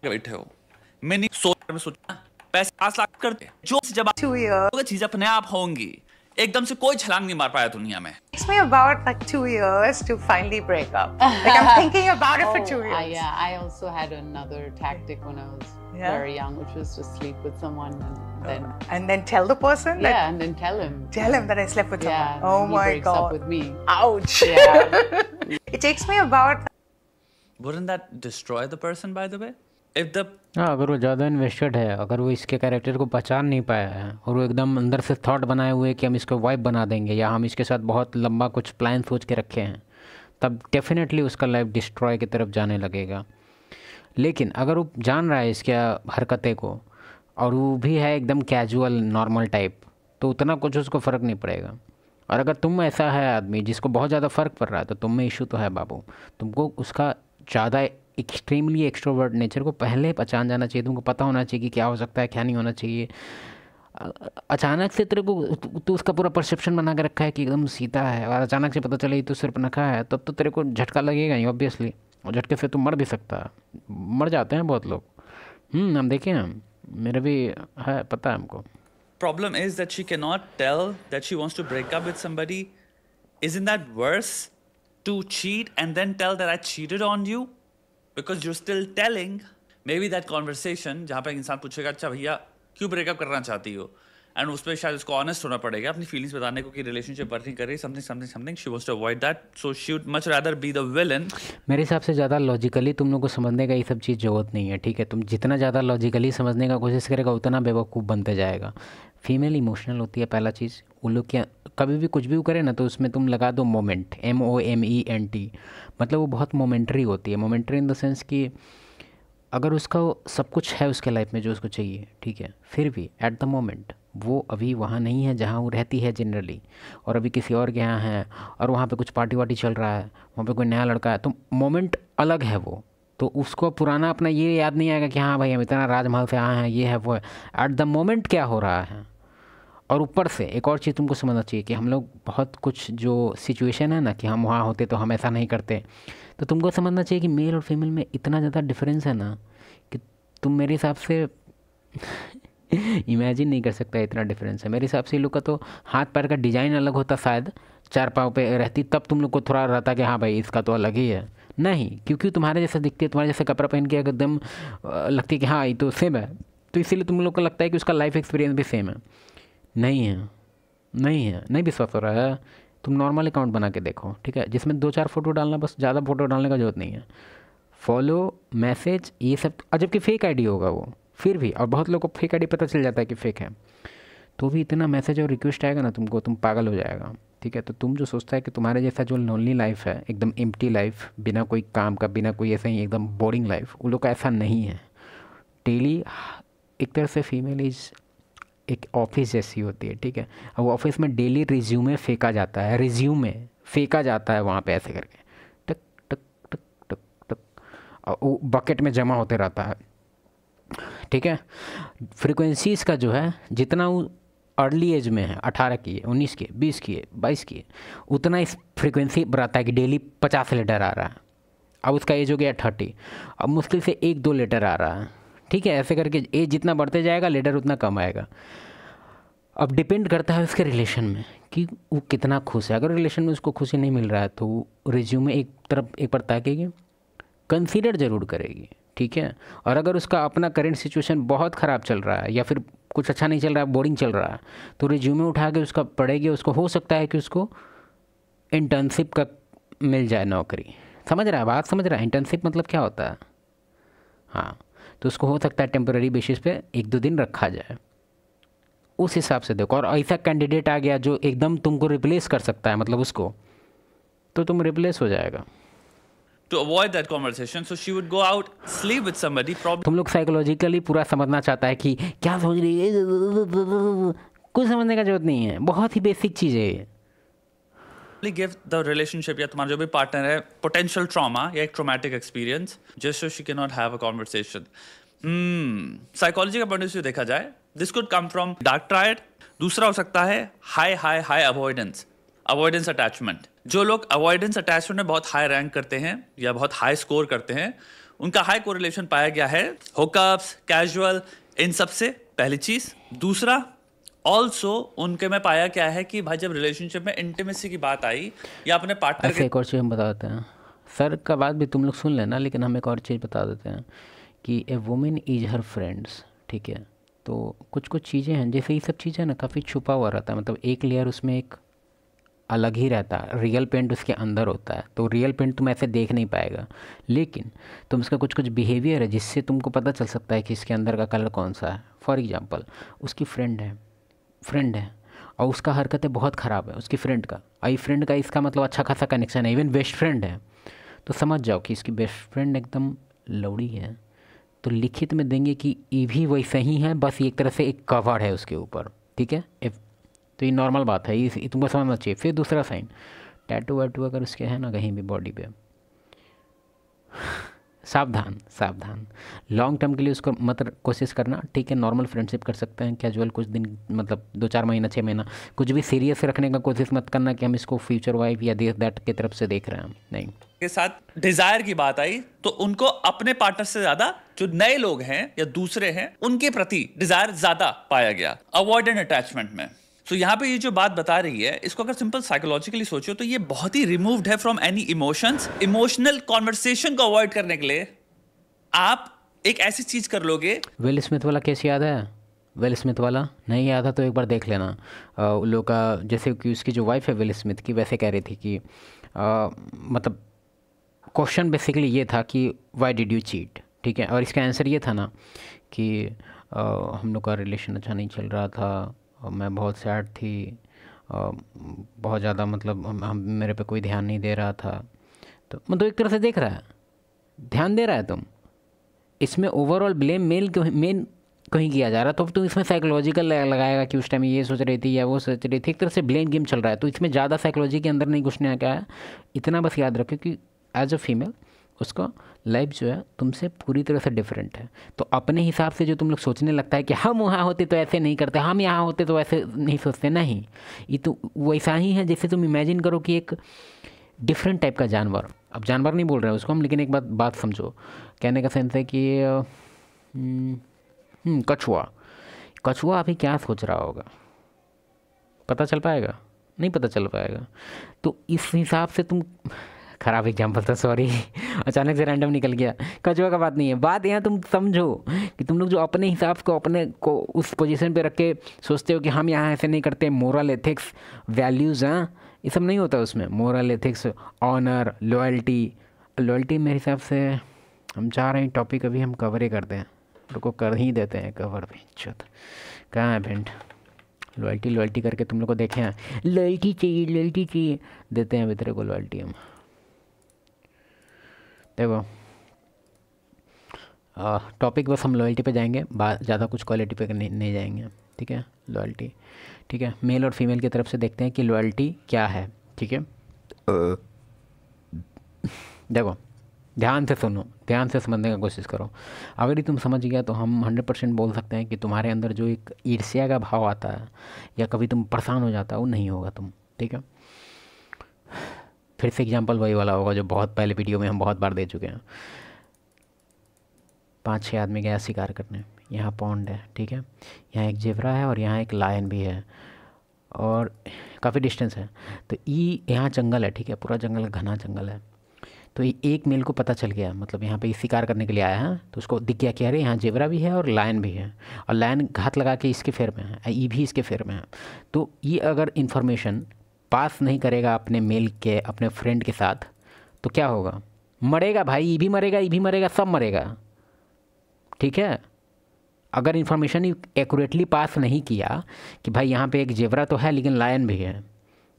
बैठे हो, मैंने सोचा पैसे 5 लाख करते जो जब 2 years. चीज अपने आप होंगी, एकदम से कोई छलांग नहीं मार पाया दुनिया में। It takes me about like 2 years to finally break up. Like I'm thinking about it for 2 years. Yeah, I also had another tactic when I was very young, which was to sleep with someone and then tell the person that, and then tell him that I slept with someone. Oh he my breaks god. up with me. Ouch. Yeah. It takes me about. Wouldn't that destroy the person, by the way? If the हाँ, अगर वो ज़्यादा invested है, अगर वो इसके character को पहचान नहीं पाया है और वो एकदम अंदर से थॉट बनाए हुए कि हम इसको वाइफ बना देंगे या हम इसके साथ बहुत लंबा कुछ प्लान सोच के रखे हैं, तब डेफिनेटली उसका लाइफ डिस्ट्रॉय की तरफ जाने लगेगा। लेकिन अगर वो जान रहा है इसके हरकतें को और वो भी है एकदम कैजुअल नॉर्मल टाइप, तो उतना कुछ उसको फ़र्क नहीं पड़ेगा। और अगर तुम ऐसा है आदमी जिसको बहुत ज़्यादा फ़र्क पड़ रहा है, तो तुम में इशू तो है बाबू। तुमको उसका ज़्यादा एक्सट्रीमली एक्सट्रोवर्ट नेचर को पहले पहचान जाना चाहिए। तुमको पता होना चाहिए कि क्या हो सकता है, क्या नहीं होना चाहिए। अचानक से तेरे को तू उसका पूरा परसेप्शन बना के रखा है कि एकदम सीधा है और अचानक से पता चले तो सिर्फ नखा है, तब तो तेरे को झटका लगेगा ही ऑब्वियसली। और झटके से तू मर भी सकता है, मर जाते हैं बहुत लोग। हम देखें, हम मेरे भी है, पता है हमको। problem is that she cannot tell that she wants to break up with somebody. Isn't that worse to cheat and then tell that I cheated on you? Because you're still telling. Maybe that conversation जहाँ पे इंसान पूछेगा अच्छा भैया क्यों breakup करना चाहती हो, एंड उस पर शायद उसको ऑनेस्ट होना पड़ेगा अपनी फीलिंग्स बताने को कि रिलेशनशिप वर्क नहीं कर रही, something she wants to avoid that, so she would much rather be the villain. मेरे हिसाब से ज़्यादा लॉजिकली तुम लोग को समझने का ये सब चीज़ ज़रूरत नहीं है, ठीक है। तुम जितना ज़्यादा लॉजिकली समझने का कोशिश करेगा उतना बेवकूफ़ बनते जाएगा। फीमेल इमोशनल होती है, पहला चीज़। वो लोग क्या कभी भी कुछ भी करे ना, तो उसमें तुम लगा दो मोमेंट, MOMENT, मतलब वो बहुत मोमेंट्री होती है। मोमेंट्री इन द सेंस कि अगर उसका सब कुछ है उसके लाइफ में जो उसको चाहिए, ठीक है, फिर भी एट द मोमेंट वो अभी वहाँ नहीं है जहाँ वो रहती है जनरली, और अभी किसी और के यहाँ है और वहाँ पे कुछ पार्टी वार्टी चल रहा है, वहाँ पे कोई नया लड़का है, तो मोमेंट अलग है वो। तो उसको पुराना अपना ये याद नहीं आएगा कि हाँ भाई हम इतना राजमहल से आए हैं, ये है वो है। एट द मोमेंट क्या हो रहा है। और ऊपर से एक और चीज़ तुमको समझना चाहिए कि हम लोग बहुत कुछ जो सिचुएशन है ना कि हम वहाँ होते तो हम ऐसा नहीं करते, तो तुमको समझना चाहिए कि मेल और फीमेल में इतना ज़्यादा डिफरेंस है ना कि तुम मेरे हिसाब से इमेजिन नहीं कर सकता इतना डिफरेंस है। मेरे हिसाब से लोग का तो हाथ पैर का डिज़ाइन अलग होता, शायद 4 पाँव पे रहती, तब तुम लोग को थोड़ा रहता कि हाँ भाई इसका तो अलग ही है। नहीं, क्योंकि तुम्हारे जैसा दिखती है, तुम्हारे जैसा कपड़ा पहन के एकदम लगती है कि हाँ ये तो सेम है, तो इसीलिए तुम लोग को लगता है कि उसका लाइफ एक्सपीरियंस भी सेम है। नहीं है, नहीं विश्वास हो रहा है, तुम नॉर्मल अकाउंट बना के देखो, ठीक है, जिसमें 2-4 फ़ोटो डालना, बस ज़्यादा फ़ोटो डालने का ज़रूरत नहीं है। फॉलो, मैसेज, ये सब अजब की फ़ेक आईडी होगा वो, फिर भी। और बहुत लोगों को फेक आईडी पता चल जाता है कि फ़ेक है, तो भी इतना मैसेज और रिक्वेस्ट आएगा ना तुमको, तुम पागल हो जाएगा, ठीक है। तो तुम जो सोचता है कि तुम्हारे जैसा जो लोनली लाइफ है, एकदम एम्प्टी लाइफ, बिना कोई काम का, बिना कोई ऐसा ही एकदम बोरिंग लाइफ, उन लोग का ऐसा नहीं है। डेली एक तरह से फीमेल इज़ एक ऑफिस जैसी होती है, ठीक है। अब ऑफिस में डेली रिज्यूमे फेंका जाता है, वहाँ पे ऐसे करके टक टक टक टक टक, और वो बकेट में जमा होते रहता है, ठीक है। फ्रीक्वेंसीज़ का जो है, जितना वो अर्ली एज में है, 18 की है, 19 की है, 20 की है, 22 की है, उतना इस फ्रीक्वेंसी बढ़ाता है कि डेली 50 लीटर आ रहा है। अब उसका एज हो गया 30, अब मुश्किल से 1-2 लीटर आ रहा है, ठीक है। ऐसे करके एज जितना बढ़ते जाएगा लीटर उतना कम आएगा। अब डिपेंड करता है उसके रिलेशन में कि वो कितना खुश है। अगर रिलेशन में उसको खुशी नहीं मिल रहा है तो वो रिज्यूमे एक बार ताकेगी, कंसीडर ज़रूर करेगी, ठीक है। और अगर उसका अपना करेंट सिचुएशन बहुत ख़राब चल रहा है या फिर कुछ अच्छा नहीं चल रहा है, बोरिंग चल रहा है, तो रिज्यूमे उठा के उसका पढ़ेगी। उसको हो सकता है कि उसको इंटर्नशिप का मिल जाए नौकरी। समझ रहा है बात, समझ रहा है इंटर्नशिप मतलब क्या होता है? हाँ, तो उसको हो सकता है टेम्पररी बेसिस पे 1-2 दिन रखा जाए, उस हिसाब से देखो। और ऐसा कैंडिडेट आ गया जो एकदम तुमको रिप्लेस कर सकता है, मतलब उसको, तो तुम रिप्लेस हो जाएगा। To avoid that conversation, so she would go out, sleep with somebody. तुम लोग साइकोलॉजिकली पूरा समझना चाहता है कि क्या सोच रही है, कुछ समझने का जरूरत नहीं है, बहुत ही बेसिक चीज़ है। Give the relationship या तुम्हारा जो भी पार्टनर है potential trauma या एक traumatic experience, just so she cannot have a conversation. Psychology का पॉइंट ऑफ व्यू देखा जाए, this could come from dark triad. दूसरा हो सकता है high avoidance attachment. जो लोग अवॉइडेंस अटैचमेंट में बहुत हाई रैंक करते हैं या बहुत हाई स्कोर करते हैं, उनका हाई कोरिलेशन पाया गया है हुकअप्स, कैजुअल, इन सब से, पहली चीज। दूसरा, ऑल्सो उनके में पाया क्या है कि भाई जब रिलेशनशिप में इंटीमेसी की बात आई या अपने पार्टनर के, एक और चीज़ हम बता देते हैं, सर का बात भी तुम लोग सुन लेना, लेकिन हम एक और चीज़ बता देते हैं कि ए वुमेन इज हर फ्रेंड्स, ठीक है। तो कुछ कुछ चीज़ें हैं, जैसे ये सब चीज़ें ना काफ़ी छुपा हुआ रहता है, मतलब एक लेयर उसमें एक अलग ही रहता है, रियल पेंट उसके अंदर होता है, तो रियल पेंट तुम ऐसे देख नहीं पाएगा, लेकिन तुम उसका कुछ कुछ बिहेवियर है जिससे तुमको पता चल सकता है कि इसके अंदर का कलर कौन सा है। फॉर एग्जांपल, उसकी फ्रेंड है और उसका हरकतें बहुत ख़राब है उसकी फ्रेंड का, आई फ्रेंड का इसका मतलब अच्छा खासा कनेक्शन है, इवन बेस्ट फ्रेंड है, तो समझ जाओ कि इसकी बेस्ट फ्रेंड एकदम लौड़ी है, तो लिखित में देंगे कि ये भी वैसे ही है, बस एक तरह से एक कवर है उसके ऊपर, ठीक है। तो ये नॉर्मल बात है, ये तुमको समझना चाहिए। फिर दूसरा साइन, टैटू वैटू अगर उसके है ना कहीं भी बॉडी पे, सावधान, लॉन्ग टर्म के लिए उसको मत कोशिश करना, ठीक है। नॉर्मल फ्रेंडशिप कर सकते हैं, कैजुअल कुछ दिन, मतलब 2-4 महीना 6 महीना, कुछ भी सीरियस रखने का कोशिश मत करना कि हम इसको फ्यूचर वाइफ या दिस दैट की तरफ से देख रहे हैं, नहीं। के साथ डिजायर की बात आई तो उनको अपने पार्टनर से ज्यादा जो नए लोग हैं या दूसरे हैं उनके प्रति डिजायर ज्यादा पाया गया अवॉइडेंट अटैचमेंट में। तो यहाँ पे ये जो बात बता रही है, इसको अगर सिंपल साइकोलॉजिकली सोचो तो ये बहुत ही रिमूव्ड है from any emotions. Emotional conversation को अवॉइड करने के लिए आप एक ऐसी चीज कर लोगे। विल स्मिथ वाला केस याद है? विल स्मिथ वाला नहीं याद है तो एक बार देख लेना। उन लोग का, जैसे कि उसकी जो वाइफ है विल स्मिथ की, वैसे कह रही थी कि मतलब क्वेश्चन बेसिकली ये था कि वाई डिड यू चीट, ठीक है। और इसका आंसर ये था ना कि हम लोग का रिलेशन अच्छा नहीं चल रहा था और मैं बहुत सैड थी, बहुत ज़्यादा, मतलब हम मेरे पे कोई ध्यान नहीं दे रहा था। तो मतलब एक तरह से देख रहा है, ध्यान दे रहा है तुम, इसमें ओवरऑल ब्लेम मेन को ही किया जा रहा, तो तुम इसमें साइकोलॉजिकल लगाएगा कि उस टाइम ये सोच रही थी या वो सोच रही थी, एक तरह से ब्लेम गेम चल रहा है। तो इसमें ज़्यादा साइकोलॉजी के अंदर नहीं घुसने का है, इतना बस याद रखो कि एज अ फीमेल उसका लाइफ जो है तुमसे पूरी तरह से डिफरेंट है। तो अपने हिसाब से जो तुम लोग सोचने लगता है कि हम वहाँ होते तो ऐसे नहीं करते, हम यहाँ होते तो ऐसे नहीं सोचते, नहीं, ये तो वैसा ही है जैसे तुम इमेजिन करो कि एक डिफरेंट टाइप का जानवर, अब जानवर नहीं बोल रहे हैं उसको हम, लेकिन एक बात समझो, कहने का सेंस है कि कछुआ अभी क्या सोच रहा होगा, पता चल पाएगा? नहीं पता चल पाएगा। तो इस हिसाब से तुम, ख़राब एग्जाम्पल था, सॉरी, अचानक से रैंडम निकल गया, कछुआ का बात नहीं है, बात यहाँ तुम समझो कि तुम लोग जो अपने हिसाब को अपने को उस पोजीशन पे रख के सोचते हो कि हम यहाँ ऐसे नहीं करते, मोरल एथिक्स वैल्यूज़, हाँ, ये सब नहीं होता उसमें। मोरल एथिक्स, ऑनर, लॉयल्टी मेरे हिसाब से हम चाह रहे हैं टॉपिक अभी हम कवर ही करते हैं, रुको कर ही देते हैं कवर भी। चुत कहाँ है भेंट, लॉयल्टी करके तुम लोग को देखे हैं, लॉयल्टी चाहिए देते हैं अभी तेरे को लॉयल्टी हम। देखो टॉपिक बस हम लॉयल्टी पे जाएंगे, बात ज़्यादा कुछ क्वालिटी पे नहीं जाएंगे, ठीक है। लॉयल्टी, ठीक है, मेल और फीमेल की तरफ से देखते हैं कि लॉयल्टी क्या है, ठीक है। देखो ध्यान से सुनो, ध्यान से समझने का कोशिश करो, अगर ही तुम समझ गया तो हम 100% बोल सकते हैं कि तुम्हारे अंदर जो एक ईर्ष्या का भाव आता है या कभी तुम परेशान हो जाता है वो नहीं होगा तुम, ठीक है। फिर से एग्जांपल वही वाला होगा जो बहुत पहले वीडियो में हम बहुत बार दे चुके हैं। 5-6 आदमी गया शिकार करने, यहाँ पॉन्ड है, ठीक है, यहाँ एक जेबरा है और यहाँ एक लायन भी है और काफ़ी डिस्टेंस है। तो ये यहाँ जंगल है, ठीक है, पूरा जंगल, घना जंगल है। तो ये एक मेल को पता चल गया, मतलब यहाँ पे शिकार करने के लिए आया है, तो उसको दिख गया कि अरे यहाँ जेबरा भी है और लायन भी है, और लायन घात लगा के इसके फेर में है, ये भी इसके फेर में है। तो ये अगर इन्फॉर्मेशन पास नहीं करेगा अपने मेल के, अपने फ्रेंड के साथ, तो क्या होगा? मरेगा भाई, ये भी मरेगा, सब मरेगा, ठीक है। अगर इन्फॉर्मेशन एक्यूरेटली पास नहीं किया कि भाई यहाँ पे एक जेबरा तो है लेकिन लायन भी है,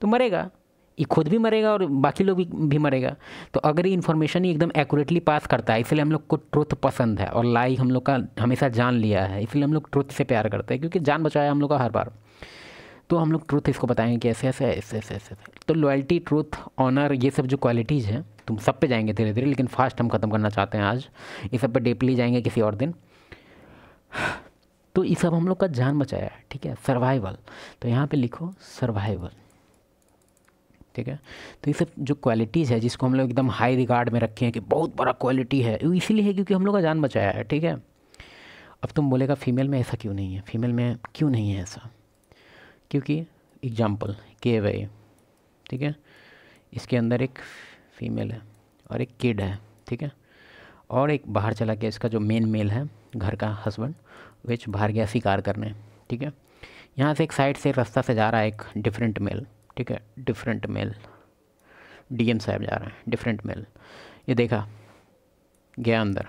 तो मरेगा, ये खुद भी मरेगा और बाकी लोग भी मरेगा। तो अगर ये इन्फॉर्मेशन एकदम एक्यूरेटली पास करता है, इसलिए हम लोग को ट्रुथ पसंद है और लाई हम लोग का हमेशा जान लिया है, इसलिए हम लोग ट्रुथ से प्यार करते हैं क्योंकि जान बचाया हम लोग का हर बार। तो हम लोग ट्रुथ इसको बताएंगे कि ऐसे। तो लॉयल्टी, ट्रुथ, ऑनर, ये सब जो क्वालिटीज़ हैं, तुम सब पे जाएंगे धीरे धीरे, लेकिन फास्ट हम ख़त्म करना चाहते हैं आज, ये सब पे डीपली जाएंगे किसी और दिन। तो ये सब हम लोग का जान बचाया है, ठीक है। सर्वाइवल, तो यहाँ पे लिखो सर्वाइवल, ठीक है। तो ये सब जो क्वालिटीज़ है जिसको हम लोग एकदम हाई रिगार्ड में रखे हैं कि बहुत बड़ा क्वालिटी है, वो इसीलिए है क्योंकि हम लोग का जान बचाया है, ठीक है। अब तुम बोलेगा फीमेल में ऐसा क्यों नहीं है, फीमेल में क्यों नहीं है ऐसा, क्योंकि एग्जाम्पल केव है, ठीक है, इसके अंदर एक फीमेल है और एक किड है, ठीक है, और एक बाहर चला गया, इसका जो मेन मेल है घर का हस्बैंड, विच बाहर गया शिकार करने, ठीक है। यहाँ से एक साइड से रास्ता से जा रहा है एक डिफरेंट मेल, ठीक है, डिफरेंट मेल, डीएम साहब जा रहे हैं, डिफरेंट मेल, ये देखा गया अंदर,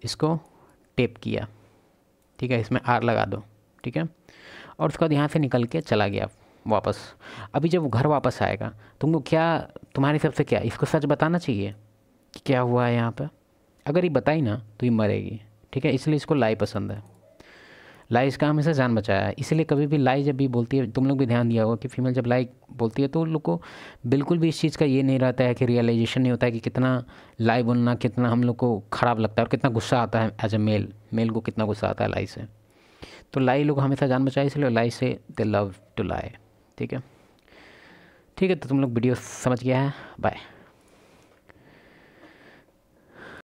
इसको टेप किया, ठीक है, इसमें आर लगा दो, ठीक है, और उसके बाद यहाँ से निकल के चला गया वापस। अभी जब वो घर वापस आएगा तुमको क्या, तुम्हारे हिसाब से क्या इसको सच बताना चाहिए कि क्या हुआ है यहाँ पे? अगर ये बताई ना तो ये मरेगी, ठीक है, इसलिए इसको लाई पसंद है। लाई इसका हमेशा जान बचाया है, इसलिए कभी भी लाई जब भी बोलती है, तुम लोग भी ध्यान दिया होगा कि फीमेल जब लाई बोलती है तो उन लोग को बिल्कुल भी इस चीज़ का ये नहीं रहता है कि रियलाइजेशन नहीं होता है कि कितना लाई बोलना कितना हम लोग को ख़राब लगता है और कितना गुस्सा आता है एज ए मेल को कितना गुस्सा आता है लाई से। तो लाई लोग हमेशा जान बचाए, इसलिए लाई से दे लव टू लाई, ठीक है। ठीक है, तो तुम लोग वीडियो समझ गया है, बाय।